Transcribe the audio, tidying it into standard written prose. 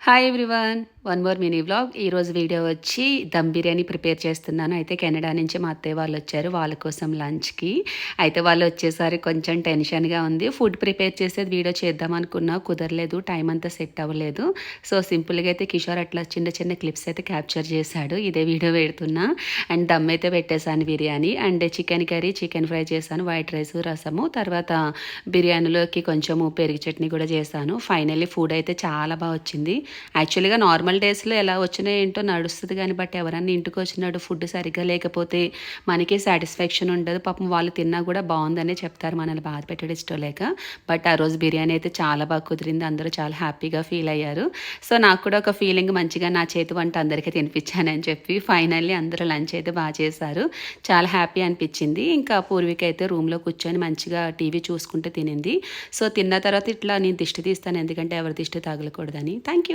Hi everyone, one more mini vlog. ఈరోజు video వచ్చి dum biryani prepare చేస్తున్నాను. అయితే కెనడా నుంచి మా అత్తయ్య వాళ్ళు వచ్చారు, వాళ్ళ కోసం లంచ్కి. అయితే వాళ్ళు వచ్చేసరికి కొంచెం టెన్షన్గా ఉంది. ఫుడ్ ప్రిపేర్ చేసేది వీడియో చేద్దాం అనుకున్నా, కుదరలేదు, టైం అంతా సెట్ అవ్వలేదు. సో సింపుల్గా అయితే కిషోర్ అట్లా చిన్న చిన్న క్లిప్స్ అయితే క్యాప్చర్ చేశాడు. ఇదే వీడియో పెడుతున్నా. అండ్ దమ్ అయితే పెట్టేశాను biryani. And chicken curry, chicken fry చేశాను, వైట్ రైస్, రసము, తర్వాత బిర్యానీలోకి కొంచెము పెరుగు చట్నీ కూడా చేశాను. ఫైనల్లీ ఫుడ్ అయితే చాలా బాగా వచ్చింది. యాక్చువల్గా నార్మల్ డేస్లో ఎలా వచ్చినాయి ఏంటో నడుస్తుంది, కానీ బట్ ఎవరన్నా ఇంటికి వచ్చినాడు ఫుడ్ సరిగ్గా లేకపోతే మనకి సాటిస్ఫాక్షన్ ఉండదు. పాపం వాళ్ళు తిన్నా కూడా బాగుందనే చెప్తారు, మనల్ని బాధ పెట్టడం ఇష్టం లేక. బట్ ఆ రోజు బిర్యానీ అయితే చాలా బాగా కుదిరింది, అందరూ చాలా హ్యాపీగా ఫీల్ అయ్యారు. సో నాకు కూడా ఒక ఫీలింగ్, మంచిగా నా చేతి వంట అందరికీ తినిపించానని చెప్పి. ఫైనల్లీ అందరూ లంచ్ అయితే బాగా చేశారు, చాలా హ్యాపీ అనిపించింది. ఇంకా పూర్విక అయితే రూమ్లో కూర్చొని మంచిగా టీవీ చూసుకుంటూ తినింది. సో తిన్న తర్వాత ఇట్లా నేను దిష్టి తీస్తాను, ఎందుకంటే ఎవరి దిష్టి తగలకూడదని. Thank you.